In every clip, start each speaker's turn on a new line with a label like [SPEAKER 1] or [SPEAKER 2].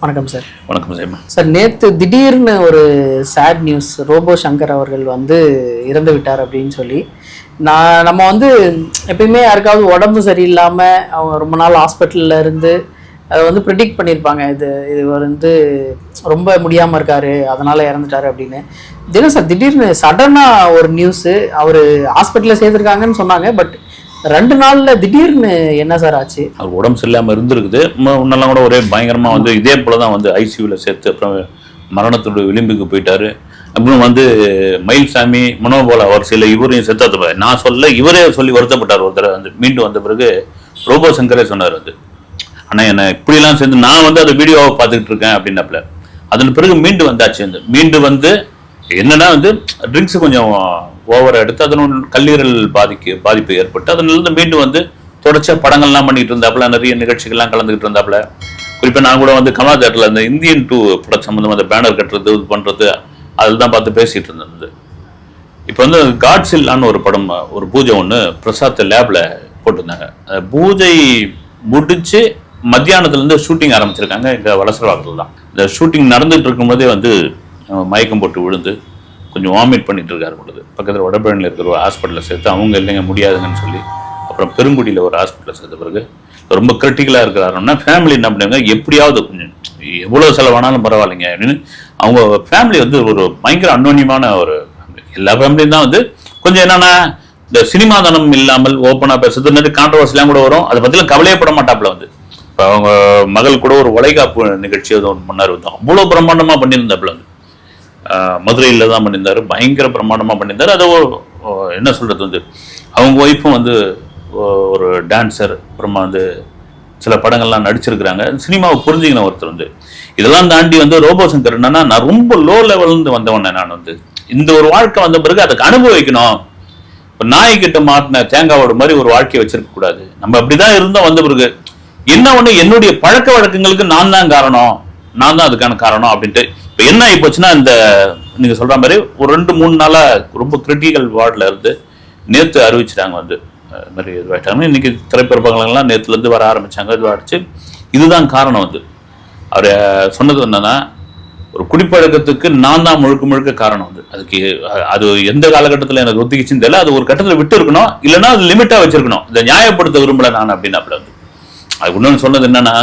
[SPEAKER 1] வணக்கம் சார்.
[SPEAKER 2] வணக்கம் ஜெயமா.
[SPEAKER 1] சார், நேற்று திடீர்னு ஒரு சேட் நியூஸ், ரோபோ சங்கர் அவர்கள் இறந்து விட்டார் அப்படின்னு சொல்லி நம்ம எப்பயுமே யாருக்காவது உடம்பு சரியில்லாமல் அவங்க ரொம்ப நாள் ஹாஸ்பிட்டலில் இருந்து அதை ப்ரிடிக்ட் பண்ணியிருப்பாங்க, இது ரொம்ப முடியாமல் இருக்காரு அதனால் இறந்துட்டாரு அப்படின்னு. தினம் சார் திடீர்னு சடனாக ஒரு நியூஸு, அவர் ஹாஸ்பிட்டலில் சேர்த்துருக்காங்கன்னு சொன்னாங்க. பட் 2 நாள்ல திடீர்னு என்ன சார் ஆச்சு?
[SPEAKER 2] அவர் உடம்பு சரியில்லாமல் இருந்திருக்குது. முன்னெல்லாம் கூட ஒரே பயங்கரமாக இதே போல தான் ஐசியூவில் சேர்த்து அப்புறம் மரணத்தோட விளிம்புக்கு போயிட்டாரு. அப்புறம் மயில்சாமி மனோபால் அவர் சில இவரையும் செத்தாத்த நான் சொல்ல இவரே சொல்லி வருத்தப்பட்டார். ஒருத்தர் மீண்டும் வந்த பிறகு ரோபோ சங்கரே சொன்னார், ஆனால் என்னை இப்படிலாம் சேர்ந்து நான் அதை வீடியோவை பார்த்துக்கிட்டு இருக்கேன் அப்படின்னாப்புல. அதன் பிறகு மீண்டும் வந்தாச்சு. மீண்டும் என்னன்னா ட்ரிங்க்ஸ் கொஞ்சம் ஓவராக எடுத்து அதனோட கல்லீரல் பாதிப்பு ஏற்பட்டு அதனால மீண்டும் தொடர்ச்சியாக படங்கள்லாம் பண்ணிட்டு இருந்தாப்புல, நிறைய நிகழ்ச்சிகள்லாம் கலந்துக்கிட்டு இருந்தாப்புல. குறிப்பாக நான் கூட கமலா தேட்டரில் அந்த இந்தியன் 2 படம் சம்மந்தமாக அந்த பேனர் கட்டுறது இது பண்ணுறது அதில் தான் பார்த்து பேசிகிட்டு இருந்தது. இப்போ காட்ஸில்லான்னு ஒரு படம், ஒரு பூஜை ஒன்று பிரசாத் லேபில் போட்டிருந்தாங்க. பூஜை முடிச்சு மத்தியானத்துலேருந்து ஷூட்டிங் ஆரம்பிச்சிருக்காங்க. இங்கே வலசரவாக்கத்தில் தான் இந்த ஷூட்டிங் நடந்துகிட்டு இருக்கும்போதே மயக்கம் போட்டு விழுந்து கொஞ்சம் வாமிட் பண்ணிட்டு இருக்காரு பொழுது பக்கத்தில் வடபழனியில் இருக்கிற ஒரு ஹாஸ்பிட்டலில் சேர்த்து அவங்க இல்லைங்க முடியாதுங்கன்னு சொல்லி அப்புறம் பெருங்குடியில் ஒரு ஹாஸ்பிட்டலில் சேர்த்த பிறகு ரொம்ப கிரிட்டிக்கலாக இருக்கிறாருன்னா ஃபேமிலி என்ன பண்ணுவாங்க, எப்படியாவது கொஞ்சம் எவ்வளோ செலவானாலும் பரவாயில்லைங்க அப்படின்னு அவங்க ஃபேமிலி ஒரு பயங்கர அன்னோன்யமான ஒரு ஃபேமிலி. எல்லா ஃபேமிலியும் தான் கொஞ்சம் என்னன்னா இந்த சினிமா தனம் இல்லாமல் ஓப்பனாக பேசுறது, நிறைய கான்ட்ரவர்சிலாம் கூட வரும். அதை பற்றிலாம் கவலையப்பட மாட்டாப்புல. இப்போ அவங்க மகள் கூட ஒரு வளைகாப்பு நிகழ்ச்சி ஒன்று பண்ணார். அவ்வளோ பிரம்மாண்டமாக பண்ணியிருந்தாப்புல. மதுரையில் தான் பண்ணியிருந்தாரு, பயங்கர பிரமாண்டமாக பண்ணியிருந்தார். அதை என்ன சொல்கிறது, அவங்க ஒய்ஃபும் ஒரு டான்ஸர், அப்புறமா சில படங்கள்லாம் நடிச்சிருக்கிறாங்க. சினிமாவை புரிஞ்சுக்கின ஒருத்தர். இதெல்லாம் தாண்டி ரோபோ சங்கர் என்னன்னா, நான் ரொம்ப லோ லெவல்ந்து வந்தவனே. நான் இந்த ஒரு வாழ்க்கை வந்த பிறகு அதுக்கு அனுபவிக்கணும். இப்போ நாய்கிட்ட மாட்டின தேங்காவோட மாதிரி ஒரு வாழ்க்கையை வச்சிருக்க கூடாது. நம்ம அப்படிதான் இருந்தோம். வந்த பிறகு என்ன ஒன்று, என்னுடைய பழக்க வழக்கங்களுக்கு நான் தான் காரணம், நான் தான் அதுக்கான காரணம் அப்படின்ட்டு. இப்போ என்ன ஆகி போச்சுன்னா, இந்த நீங்க சொல்ற மாதிரி ஒரு 2-3 நாளா ரொம்ப கிரிட்டிக்கல் வார்டில் இருந்து நேற்று அறிவிச்சிட்டாங்க மாதிரி இதுவாயிட்டாங்க. இன்னைக்கு திரைப்படங்கள்லாம் நேற்றுலேருந்து வர ஆரம்பிச்சாங்க. இதுவாகிடுச்சு. இதுதான் காரணம். அவர் சொன்னது என்னன்னா, ஒரு குடிப்பழக்கத்துக்கு நான் தான் முழுக்க காரணம். அதுக்கு அது எந்த காலகட்டத்தில் எனக்கு ஒத்துக்கிச்சுன்னு தெரியல. அது ஒரு கட்டத்தில் விட்டு இருக்கணும், இல்லைன்னா அது லிமிட்டா வச்சிருக்கணும். இதை நியாயப்படுத்த விரும்பல நான் அப்படின்னு. அப்படி அது இன்னொன்று சொன்னது என்னன்னா,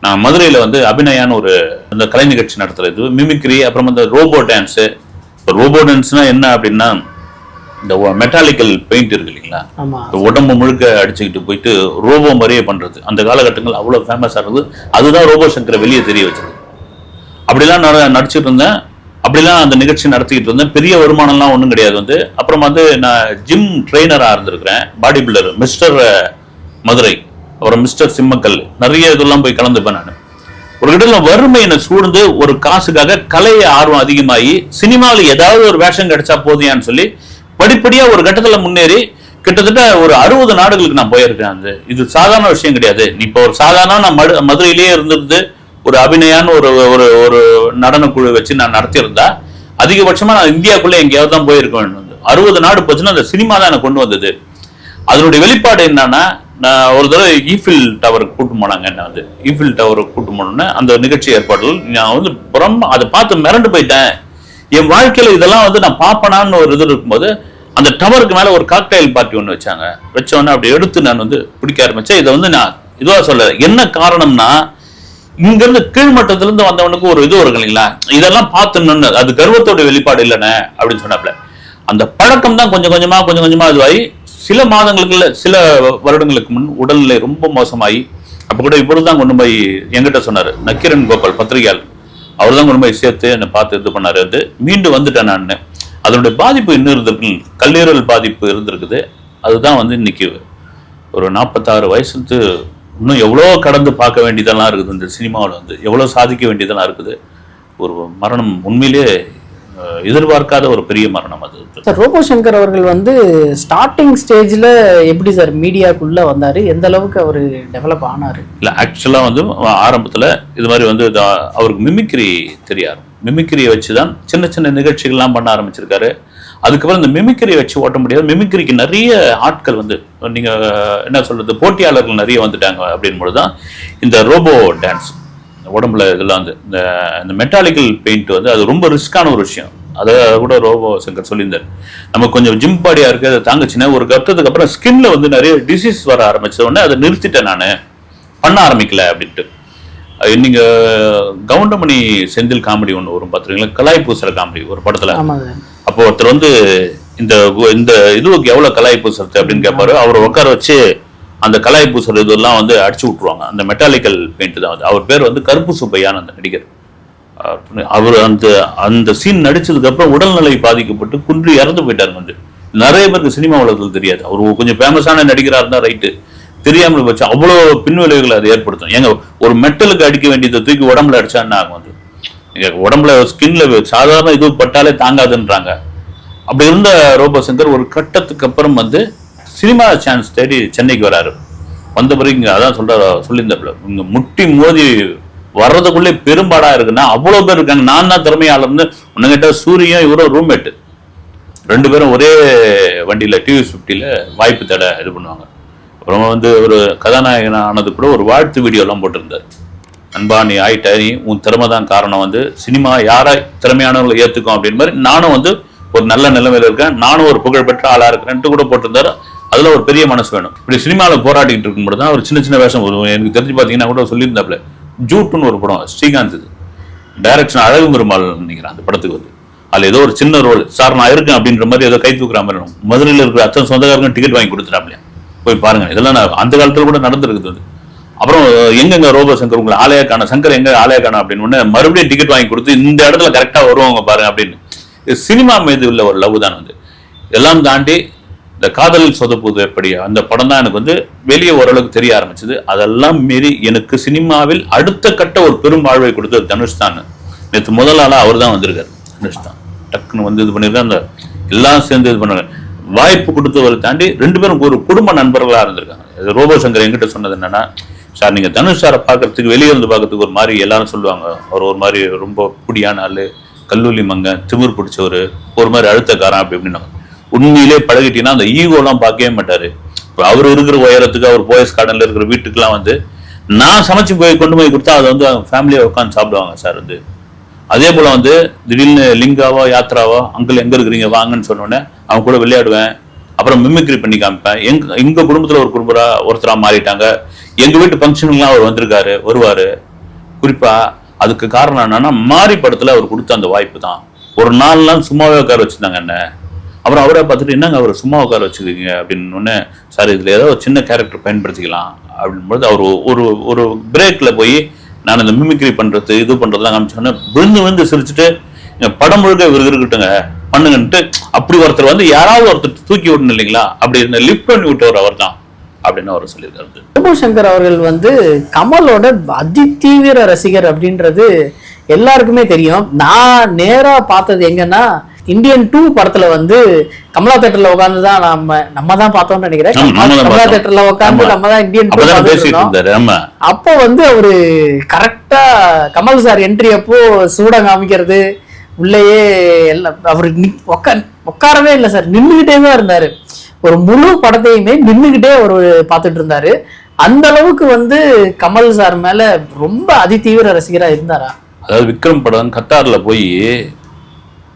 [SPEAKER 2] நான் மதுரையில் அபிநயான்னு ஒரு இந்த கலை நிகழ்ச்சி நடத்துறது, மிமிக்ரி, அப்புறம் ரோபோ டான்ஸு. ரோபோ டான்ஸ்னா என்ன அப்படின்னா, இந்த மெட்டாலிக்கல் பெயிண்ட் இருக்கு இல்லைங்களா, உடம்பு முழுக்க அடிச்சுக்கிட்டு போயிட்டு ரோபோ மாதிரியே பண்றது. அந்த காலகட்டங்கள் அவ்வளோ ஃபேமஸாக இருந்தது. அதுதான் ரோபோ சங்கரை வெளியே தெரிய வச்சது. அப்படிலாம் நடிச்சுட்டு இருந்தேன். அப்படிலாம் அந்த நிகழ்ச்சி நடத்திக்கிட்டு இருந்தேன். பெரிய வருமானம்லாம் ஒன்றும் கிடையாது. அப்புறம் நான் ஜிம் ட்ரெயினராக இருந்திருக்கிறேன், பாடி பில்டர், மிஸ்டர் மதுரை, அப்புறம் மிஸ்டர் சிம்மக்கல், நிறைய இதெல்லாம் போய் கலந்துப்பேன். நான் ஒரு இடத்துல வறுமை என்னை சூழ்ந்து ஒரு காசுக்காக கலையை ஆர்வம் அதிகமாகி சினிமாவில் ஏதாவது ஒரு வேஷம் கிடைச்சா போதியான்னு சொல்லி படிப்படியா ஒரு கட்டத்துல முன்னேறி கிட்டத்தட்ட ஒரு 60 நாடுகளுக்கு நான் போயிருக்கேன். இது சாதாரண விஷயம் கிடையாது. இப்போ ஒரு சாதாரண நான் மதுரையிலேயே இருந்திருந்து ஒரு அபிநயான்னு ஒரு ஒரு நடன குழு வச்சு நான் நடத்தியிருந்தா அதிகபட்சமா நான் இந்தியாவுக்குள்ள எங்கேயாவது தான் போயிருக்கேன். 60 நாடு போச்சுன்னா அந்த சினிமா தான் எனக்கு கொண்டு வந்தது. அதனுடைய வெளிப்பாடு என்னன்னா, நான் ஒரு தடவை ஈஃபில் டவருக்கு கூட்டு போனாங்க. என்ன ஈஃபில் டவருக்கு கூட்டு போனோன்னே அந்த நிகழ்ச்சி ஏற்பாடுகள் நான் அதை பார்த்து மிரண்டு போயிட்டேன். என் வாழ்க்கையில இதெல்லாம் நான் பார்ப்பனான்னு ஒரு இது இருக்கும்போது அந்த டவருக்கு மேல ஒரு காக்டைல் பார்ட்டி ஒன்று வச்சாங்க. வச்சோன்னே அப்படி எடுத்து நான் பிடிக்க ஆரம்பிச்சேன். இதை நான் இதுவா சொல்ல என்ன காரணம்னா, இங்கிருந்து கீழ்மட்டத்திலிருந்து வந்தவனுக்கு ஒரு இது இருக்கு இல்லைங்களா, இதெல்லாம் பார்த்துன்னு அது கர்வத்தோட வெளிப்பாடு இல்லைன்னு அப்படின்னு சொன்னாப்ல. அந்த பழக்கம் தான் கொஞ்சம் கொஞ்சமா இதுவாகி சில மாதங்களுக்கு இல்லை சில வருடங்களுக்கு முன் உடல்நிலை ரொம்ப மோசமாகி, அப்போ கூட இப்பொழுது தான் கொண்டு போய் என்கிட்ட சொன்னார் நக்கீரன் கோபால் பத்திரிகையாளர். அவர் தான் கொண்டு போய் சேர்த்து என்னை பார்த்து இது பண்ணாரு. மீண்டும் வந்துட்டேன் நான். அதனுடைய பாதிப்பு இன்னும் இருந்திருக்கு, கல்லீரல் பாதிப்பு இருந்திருக்குது. அதுதான் இன்னைக்கு ஒரு 46 வயசுக்கு இன்னும் எவ்வளோ கடந்து பார்க்க வேண்டியதெல்லாம் இருக்குது. இந்த சினிமாவில் எவ்வளோ சாதிக்க வேண்டியதெல்லாம் இருக்குது. ஒரு மரணம் உண்மையிலே எதிர்பார்க்காத ஒரு பெரிய மரணம் அது.
[SPEAKER 1] சார், ரோபோ சங்கர் அவர்கள் ஸ்டார்டிங் ஸ்டேஜில் எப்படி சார் மீடியாக்குள்ள வந்தாரு, எந்த அளவுக்கு அவர் டெவலப் ஆனாரு?
[SPEAKER 2] இல்லை, ஆக்சுவலாக ஆரம்பத்தில் இது மாதிரி அவருக்கு மிமிக்ரி தெரியாது. மிமிக்ரியை வச்சு தான் சின்ன நிகழ்ச்சிகள்லாம் பண்ண ஆரம்பிச்சிருக்காரு. அதுக்கப்புறம் இந்த மிமிக்ரியை வச்சு ஓட்ட முடியாது. மிமிக்ரிக்கு நிறைய ஆட்கள் நீங்கள் என்ன சொல்றது, போட்டியாளர்கள் நிறைய வந்துட்டாங்க. அப்படின்போது தான் இந்த ரோபோ டான்ஸ் உடம்புல இதெல்லாம் வந்து இந்த மெட்டாலிக்கல் பெயிண்ட் வந்து அது ரொம்ப ரிஸ்கான ஒரு விஷயம். அதை கூட ரோபோ சங்கர் சொல்லியிருந்தார். நமக்கு கொஞ்சம் ஜிம் பாடியா இருக்கு, அதை தாங்குச்சுன்னா ஒரு கட்டத்துக்கு அப்புறம் ஸ்கின்ல வந்து நிறைய டிசீஸ் வர ஆரம்பிச்ச உடனே அதை நிறுத்திட்டேன், நான் பண்ண ஆரம்பிக்கல அப்படின்ட்டு. நீங்க கவுண்டமணி செந்தில் காமெடி ஒன்று வரும் பார்த்துருக்கீங்களா, கலாய் பூசுற காமெடி ஒரு படத்துல. அப்போ ஒருத்தர் வந்து இந்த இந்த இதுவுக்கு எவ்வளவு கலாய் பூசுறது அப்படின்னு கேட்பாரு. அவர் உட்கார வச்சு அந்த கலாய் பூசுற இதெல்லாம் வந்து அடிச்சு விட்டுருவாங்க. அந்த மெட்டாலிக்கல் பெயிண்ட் தான் வந்து. அவர் பேர் வந்து கருப்பு சுப்பையான்னு அந்த நடிகர். அவர் அந்த அந்த சீன் நடிச்சதுக்கு அப்புறம் உடல்நிலை பாதிக்கப்பட்டு குன்றி இறந்து போயிட்டாருங்க. வந்து நிறைய பேருக்கு சினிமா உலகத்தில் தெரியாது. அவர் கொஞ்சம் ஃபேமஸான நடிகராக இருந்தா ரைட்டு, தெரியாமல் வச்சு அவ்வளோ பின்விளைவுகளை அதை ஏற்படுத்தும். ஏங்க ஒரு மெட்டலுக்கு அடிக்க வேண்டியதை தூக்கி உடம்புல அடிச்சா என்ன ஆகும்? வந்து உடம்புல ஸ்கின்ல சாதாரண இது பட்டாலே தாங்காதுன்றாங்க. அப்படி இருந்த ரோபோ சங்கர் ஒரு கட்டத்துக்கு அப்புறம் வந்து சினிமா சான்ஸ் தேடி சென்னைக்கு வராரு. வந்த பிறகு இங்க அதான் சொல்லியிருந்தாப்புல, இங்க முட்டி மோதி வர்றதுக்குள்ளே பெரும்பாடா இருக்குன்னா அவ்வளவு பேர் இருக்காங்க. நான் தான் திறமையாளர்னு உன்ன கேட்டா சூரியன் இவரும் ரூம்மேட்டு, 2 பேரும் ஒரே வண்டியில டிவிஎஸ் 50ல வாய்ப்பு தேட இது பண்ணுவாங்க. அப்புறமா வந்து ஒரு கதாநாயகன் ஆனது கூட ஒரு வாழ்த்து வீடியோ எல்லாம் போட்டிருந்தார். அன்பா நீ ஆயிட்ட, நீ உன் திறமை தான் காரணம், வந்து சினிமா யாரா திறமையானவங்களை ஏத்துக்கும் அப்படின்னு மாதிரி நானும் வந்து ஒரு நல்ல நிலைமையில இருக்கேன், நானும் ஒரு புகழ்பெற்ற ஆளா இருக்கிறேன்ட்டு கூட போட்டிருந்தாரு. அதுல ஒரு பெரிய மனசு வேணும். இப்படி சினிமாவில் போராடிட்டு இருக்கும்போது தான் ஒரு சின்ன சின்ன வேஷம் வரும். எனக்கு தெரிஞ்சு பாத்தீங்கன்னா கூட சொல்லியிருந்தாப்புல, ஜூட்டுன்னு ஒரு படம் ஸ்ரீகாந்த், இது டைரக்ஷன் அழகு பெருமாள் நினைக்கிறேன். அந்த படத்துக்கு வந்து அதுல ஏதோ ஒரு சின்ன ரோல், சார் நான் இருக்கேன் அப்படின்ற மாதிரி ஏதோ கை தூக்குற மாதிரி இருக்கும். மதுரையில் இருக்கிற அத்தனை சொந்தக்காரங்க டிக்கெட் வாங்கி கொடுத்துட்டாப்லையா, போய் பாருங்க. இதெல்லாம் அந்த காலத்துல கூட நடந்திருக்குது வந்து. அப்புறம் எங்கெங்க ரோபோ சங்கர் உங்களை ஆலயா காண, சங்கர் எங்க ஆலயா காண அப்படின்னு மறுபடியும் டிக்கெட் வாங்கி கொடுத்து இந்த இடத்துல கரெக்டா வருவாங்க பாருங்க அப்படின்னு. சினிமா மீது உள்ள ஒரு லவ் தான் வந்து. எல்லாம் தாண்டி இந்த காதலில் சொதப்புது எப்படி அந்த படம் தான் எனக்கு வந்து வெளியே ஓரளவுக்கு தெரிய ஆரம்பிச்சது. அதெல்லாம் மீறி எனக்கு சினிமாவில் அடுத்த கட்ட ஒரு பெரும் வாழ்வை கொடுத்தது தனுஷ் தான். நேற்று முதல் ஆளா அவர் தான் வந்திருக்காரு. தனுஷ் தான் டக்குன்னு வந்து இது பண்ணிருக்காரு. அந்த எல்லாம் சேர்ந்து இது பண்ணுறாங்க. வாய்ப்பு கொடுத்தவரை தாண்டி 2 பேரும் ஒரு குடும்ப நண்பர்களா இருந்திருக்காங்க. ரோபோ சங்கர் என்கிட்ட சொன்னது என்னன்னா, சார் நீங்க தனுஷ் சாரை பார்க்கறதுக்கு வெளியே இருந்து பார்க்கறதுக்கு ஒரு மாதிரி எல்லாரும் சொல்லுவாங்க, அவர் ஒரு மாதிரி ரொம்ப குடியான ஆளு, கல்லூலி மங்க, திமிர் பிடிச்சவர், ஒரு மாதிரி அழுத்தக்காரன் அப்படி இப்படின்னாங்க. உண்மையிலே பழகிட்டீங்கன்னா அந்த ஈகோலாம் பார்க்கவே மாட்டாரு. இப்போ அவர் இருக்கிற உயரத்துக்கு, அவர் போயஸ் கார்டன்ல இருக்கிற வீட்டுக்குலாம் வந்து நான் சமைச்சு போய் கொண்டு போய் கொடுத்தா அதை வந்து அவங்க ஃபேமிலியை உட்காந்து சாப்பிடுவாங்க சார் வந்து. அதே போல வந்து திடீர்னு லிங்காவோ யாத்ராவோ அங்கிள் எங்க இருக்கிறீங்க வாங்கன்னு சொன்னோடனே அவங்க கூட விளையாடுவேன். அப்புறம் மிமிக்ரி பண்ணி காமிப்பேன். எங்க குடும்பத்துல ஒரு ஒருத்தரா மாறிட்டாங்க. எங்க வீட்டு ஃபங்க்ஷனுக்குலாம் அவர் வந்திருக்காரு, வருவாரு. குறிப்பா அதுக்கு காரணம் என்னன்னா, மாரி படத்துல அவர் கொடுத்த அந்த வாய்ப்பு தான். ஒரு 4 நாள் சும்மாவே உட்கார வச்சிருந்தாங்க என்ன. அப்புறம் அவரை பார்த்துட்டு என்னங்க அவர் சும்மா உட்கார வச்சுருக்கீங்க அப்படின்னு, சார் இதுல ஏதோ ஒரு சின்ன கேரக்டர் பயன்படுத்திக்கலாம் அப்படின்போது அவர் ஒரு பிரேக்ல போய் நான் இந்த மிமிக்ரி பண்றது இது பண்றதுலாம் காமிச்சோன்னே விழுந்து சிரிச்சுட்டு படம் முழுக்க இவர் இருக்கட்டுங்க பண்ணுங்கன்ட்டு அப்படி ஒருத்தர் வந்து யாராவது ஒருத்தர் தூக்கி விடணும் இல்லைங்களா, அப்படி இருந்த லிஃப்ட் பண்ணி விட்டவர் அவர் தான் அப்படின்னு அவர் சொல்லியிருக்காரு.
[SPEAKER 1] ரோபோ சங்கர் அவர்கள் வந்து கமலோட அதி தீவிர ரசிகர் அப்படின்றது எல்லாருக்குமே தெரியும். நான் நேரா பார்த்தது எங்கன்னா, இந்தியன் 2 படத்துல வந்து கமலா தியேட்டர்ல உட்காந்துதான் நம்ம தான் பார்த்தோம்னு நினைக்கிறேன். கமலா தியேட்டர்ல உட்காந்து நம்ம தான் இந்தியன் 2 அப்போ வந்து அவரு கரெக்டா கமல் சார் என்ட்ரி அப்போ சூடம் காமிக்கிறது, உள்ளேயே எல்லாம் அவரு உட்காரவே இல்லை சார், நின்றுகிட்டே தான் இருந்தாரு. ஒரு முழு படத்தையுமே நின்றுகிட்டே அவர் பார்த்துட்டு இருந்தாரு. அந்த அளவுக்கு வந்து கமல் சார் மேல ரொம்ப அதிதீவிர ரசிகரா இருந்தாரா?
[SPEAKER 2] அதாவது விக்ரம் படம்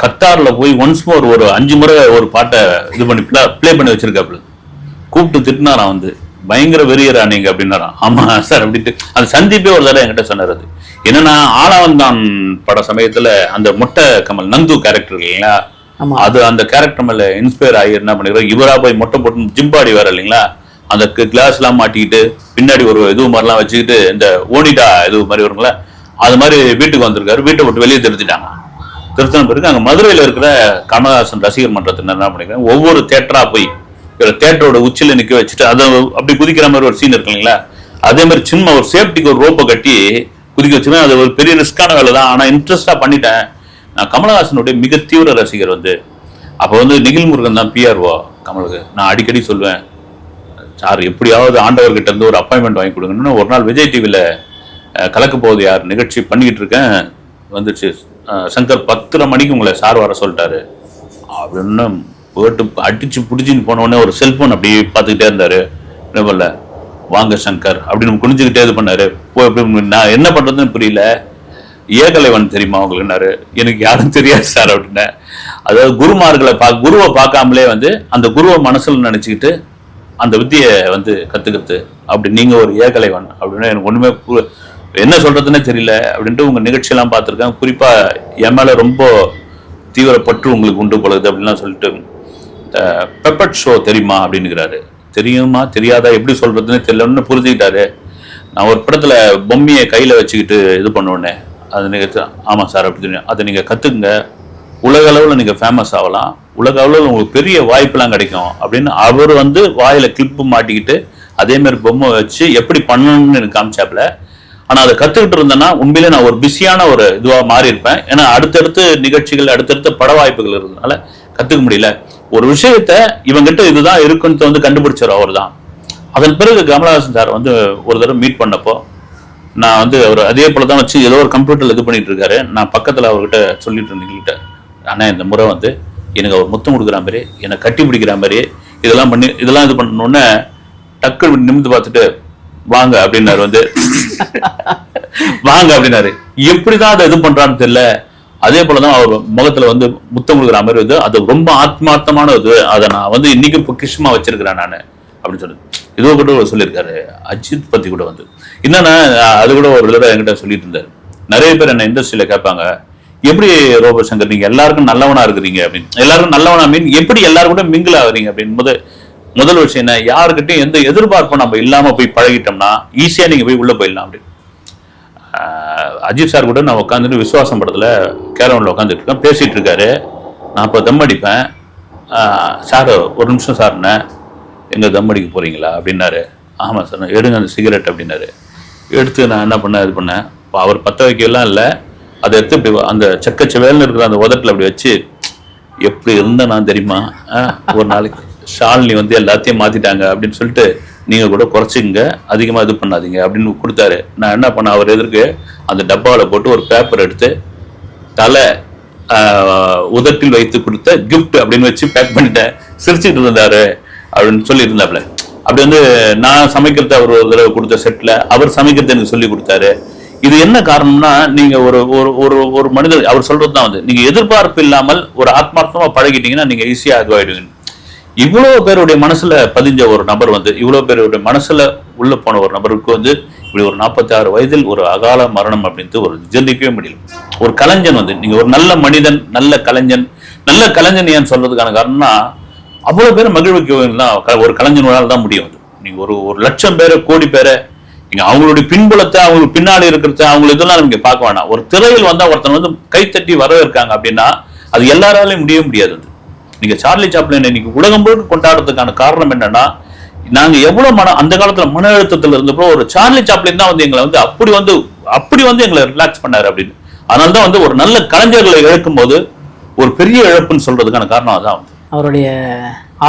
[SPEAKER 2] கத்தார்ல போய் ஒன்ஸ் மோர் ஒரு 5 முறை ஒரு பாட்டை இது பண்ணி பிளே பண்ணி வச்சிருக்காப்புல. கூப்பிட்டு திட்டினாராம் வந்து, பயங்கர வெறியரா நீங்க அப்படின்னாராம். ஆமா சார் அப்படின்ட்டு அந்த சந்தீப்பே ஒரு தடவை என்கிட்ட சொன்னார். அது என்னன்னா, ஆளாவந்தான் பட சமயத்துல அந்த மொட்டை கமல் நந்து கேரக்டர் இல்லைங்களா, அது அந்த கேரக்டர் மேல இன்ஸ்பயர் ஆகி என்ன பண்ணிக்கிறோம், இவரா போய் மொட்டை போட்டு ஜிம்பாடி வேற இல்லைங்களா, அந்த கிளாஸ் எல்லாம் மாட்டிக்கிட்டு பின்னாடி ஒரு இது மாதிரிலாம் வச்சுக்கிட்டு இந்த ஓனிடா இது மாதிரி வருங்களா, அது மாதிரி வீட்டுக்கு வந்திருக்காரு. வீட்டை விட்டு வெளியே திருத்திட்டாங்க. திருத்தின பிறகு அங்கே மதுரையில் இருக்கிற கமலஹாசன் ரசிகர் மன்றத்தினர் என்ன பண்ணிக்கிறேன், ஒவ்வொரு தேட்டரா போய் தேட்டரோட உச்சியில நிக்க வச்சுட்டு அதை அப்படி குதிக்கிற மாதிரி ஒரு சீன் இருக்கு இல்லைங்களா, அதே மாதிரி சின்ன ஒரு சேஃப்டிக்கு ஒரு ரோப்பை கட்டி குதிக்க வச்சுருவேன். அது ஒரு பெரிய ரிஸ்கான வேலை தான், ஆனால் இன்ட்ரெஸ்டா பண்ணிட்டேன். நான் கமலஹாசனுடைய மிக தீவிர ரசிகர் வந்து. அப்போ வந்து நிகில் முருகன் தான் பிஆர்ஓ கமலுக்கு. நான் அடிக்கடி சொல்லுவேன், சார் எப்படியாவது ஆண்டவர்கிட்ட இருந்து ஒரு அப்பாயின்மெண்ட் வாங்கி கொடுங்கன்னு. ஒரு நாள் விஜய் டிவியில் கலக்க போகுது யார் நிகழ்ச்சி பண்ணிக்கிட்டு இருக்கேன், வந்துச்சு சங்கர் 10:30 மணிக்கு உங்களை சார் வர சொல்லிட்டாரு அப்படின்னு போட்டு அடிச்சு பிடிச்சின்னு போனோடனே ஒரு செல்போன் அப்படியே பார்த்துக்கிட்டே இருந்தாரு. என்ன பண்ணல வாங்க சங்கர் அப்படின்னு குனிஞ்சுக்கிட்டே இது பண்ணாரு. நான் என்ன பண்றதுன்னு புரியல. ஏகலைவன் தெரியுமா உங்களுக்குன்னாரு. எனக்கு யாரும் தெரியாது சார் அப்படின்னேன். அதாவது குருவை பார்க்காமலே வந்து அந்த குருவை மனசுல நினைச்சுக்கிட்டு அந்த வித்தியை வந்து கத்துக்கிறது. அப்படி நீங்க ஒரு ஏகலைவன் அப்படின்னா எனக்கு ஒண்ணுமே என்ன சொல்றதுன்னே தெரியல அப்படின்ட்டு உங்க நிகழ்ச்சியெல்லாம் பார்த்துருக்கேன். குறிப்பா என் மேல ரொம்ப தீவிரப்பற்று உங்களுக்கு உண்டு போலது அப்படின்லாம் சொல்லிட்டு பெப்பட் ஷோ தெரியுமா அப்படின்னுக்கிறாரு. தெரியுமா தெரியாதா எப்படி சொல்றதுன்னு தெரியலன்னு புரிஞ்சுக்கிட்டாரு. நான் ஒரு படத்துல பொம்மையை கையில வச்சுக்கிட்டு இது பண்ணுவேன்னே அது நீங்க ஆமா சார் அப்படி அதை நீங்க கத்துக்குங்க, உலக அளவில் நீங்க ஃபேமஸ் ஆகலாம், உலக அளவில் உங்களுக்கு பெரிய வாய்ப்பெல்லாம் கிடைக்கும் அப்படின்னு அவர் வந்து வாயில கிளிப்பு மாட்டிக்கிட்டு அதே மாதிரி பொம்மை வச்சு எப்படி பண்ணணும்னு எனக்கு காமிச்சாப்புல. ஆனா அதை கத்துக்கிட்டு இருந்தேன்னா உண்மையிலே நான் ஒரு பிஸியான ஒரு இதுவா மாறி இருப்பேன். ஏன்னா அடுத்தடுத்து நிகழ்ச்சிகள் அடுத்தடுத்த பட வாய்ப்புகள் இருந்ததுனால கத்துக்க முடியல. ஒரு விஷயத்த இவங்கிட்ட இதுதான் இருக்குன்னு வந்து கண்டுபிடிச்சார் அவர் தான். அதன் பிறகு கமலஹாசன் சார் வந்து ஒரு தடவை மீட் பண்ணப்போ நான் வந்து அவர் அதே போல தான் வச்சு ஏதோ ஒரு கம்ப்யூட்டர்ல இது பண்ணிட்டு இருக்காரு. நான் பக்கத்துல அவர்கிட்ட சொல்லிட்டு இருந்தீங்கள்கிட்ட, ஆனா இந்த முறை வந்து எனக்கு அவர் முத்தம் கொடுக்குற மாதிரி என்னை கட்டி பிடிக்கிற மாதிரி இதெல்லாம் இது பண்ணணும்னு டக்கு நிமிந்து பார்த்துட்டு வாங்க அப்படின்னாரு. வந்து வாங்க அப்படின்னாரு. எப்படிதான் அதை இது பண்றான்னு தெரியல. அதே போலதான் அவர் முகத்துல வந்து முத்தம் கொடுக்குற மாதிரி வந்து அது ரொம்ப ஆத்மார்த்தமான இது. அதை நான் வந்து இன்னைக்கும் பொக்கிஷமா வச்சிருக்கிறேன் நான் அப்படின்னு சொல்லி இதோ கூட சொல்லியிருக்காரு. அஜித் பத்தி கூட வந்து என்னன்னா அது கூட ஒரு தடவை என்கிட்ட சொல்லிட்டு இருந்தாரு. நிறைய பேர் என்ன இண்டஸ்ட்ரியில கேட்பாங்க, எப்படி ரோபோ சங்கர் நீங்க எல்லாருக்கும் நல்லவனா இருக்கிறீங்க அப்படின்னு. எல்லாருக்கும் நல்லவனா மீன் எப்படி எல்லாரும் கூட மிங்கிள் ஆகுறீங்க அப்படின்னு முதல் விஷயம் என்ன, யாருக்கிட்டையும் எந்த எதிர்பார்ப்பும் நம்ம இல்லாம போய் பழகிட்டோம்னா ஈஸியா நீங்க போய் உள்ள போயிடலாம் அப்படின்னு. அஜித் சார் கூட நான் உட்காந்துட்டு விசுவாசம் படத்துல கேரவன்ல உட்காந்துட்டு இருக்கேன், பேசிட்டு இருக்காரு. நான் இப்போ தம் அடிப்பேன். சார் ஒரு நிமிஷம் சார்ண்ணே எங்க தம் அடிக்க போறீங்களா அப்படின்னாரு. ஆமா சார் எடுங்க அந்த சிகரெட் அப்படின்னாரு. எடுத்து நான் என்ன பண்ணேன் இது பண்ணேன். இப்போ அவர் பற்ற வைக்கலாம் இல்லை, அதை எடுத்து இப்படி அந்த செக்கச்சவேல்னு இருக்கிற அந்த உதட்டில் அப்படி வச்சு எப்படி இருந்தேன் நான் தெரியுமா, ஒரு நாளைக்கு ஷாலினி வந்து எல்லாத்தையும் மாத்திட்டாங்க அப்படின்னு சொல்லிட்டு நீங்க கூட குறைச்சிங்க, அதிகமா இது பண்ணாதீங்க அப்படின்னு கொடுத்தாரு. நான் என்ன பண்ணேன், அவர் எதிர்க்கு அந்த டப்பாவில் போட்டு ஒரு பேப்பர் எடுத்து தலை உதட்டில் வைத்து கொடுத்த கிஃப்ட் அப்படின்னு வச்சு பேக் பண்ணிட்டேன். சிரிச்சுட்டு இருந்தாரு அப்படின்னு சொல்லி இருந்தாப்புல. அப்படி வந்து நான் சமைக்கிறது அவர் ஒரு தடவை கொடுத்த செட்ல அவர் சமைக்கிறது எனக்கு சொல்லி கொடுத்தாரு. இது என்ன காரணம்னா, நீங்க ஒரு ஒரு ஒரு மனிதர் அவர் சொல்றதுதான் வந்து நீங்க எதிர்பார்ப்பு இல்லாமல் ஒரு ஆத்மார்த்தமா பழகிட்டீங்கன்னா நீங்க ஈஸியா இதுவாயிடுவீங்க. இவ்வளவு பேருடைய மனசுல பதிஞ்ச ஒரு நபர் வந்து இவ்வளவு பேருடைய மனசுல உள்ள போன ஒரு நபருக்கு வந்து இப்படி ஒரு 46 வயதில் ஒரு அகால மரணம் அப்படின்ட்டு ஒரு ஜெல்லிக்கவே முடியல. ஒரு கலைஞன் வந்து நீங்க ஒரு நல்ல மனிதன், நல்ல கலைஞன் ஏன் சொல்றதுக்கான காரணம்னா அவ்வளவு பேரை மகிழ்விக்க ஒரு கலைஞனால தான் முடியும். நீங்க ஒரு லட்சம் பேரை கோடி பேரை நீங்க அவங்களுடைய பின்புலத்தை அவங்களுக்கு பின்னாடி இருக்கிறத அவங்க இதெல்லாம் நீங்க பார்க்க வேணாம். ஒரு திரையில் வந்தா ஒருத்தன் வந்து கைத்தட்டி வரவேற்காங்க அப்படின்னா அது எல்லாராலையும் முடியாது. நீங்க சார்லி சாப்ளின் இன்னைக்கு உலகம் முழுக்க கொண்டாடுறதுக்கான காரணம் என்னன்னா, நாங்க எவ்வளவு அந்த காலத்துல மன அழுத்தத்துல இருந்தப்போ ஒரு சார்லி சாப்ளின் தான் வந்து எங்களை வந்து அப்படி வந்து எங்களை ரிலாக்ஸ் பண்ணாரு அப்படின்னு. அதனாலதான் வந்து ஒரு நல்ல கலைஞர்களை இழக்கும் போது ஒரு பெரிய இழப்புன்னு சொல்றதுக்கான காரணம் அதான்.
[SPEAKER 1] அவருடைய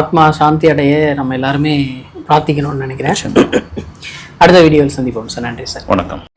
[SPEAKER 1] ஆத்மா சாந்தி அடைய நம்ம எல்லாருமே பிரார்த்திக்கணும்னு நினைக்கிறேன். அடுத்த வீடியோவில் சந்திப்போம் சார். நன்றி சார்.
[SPEAKER 2] வணக்கம்.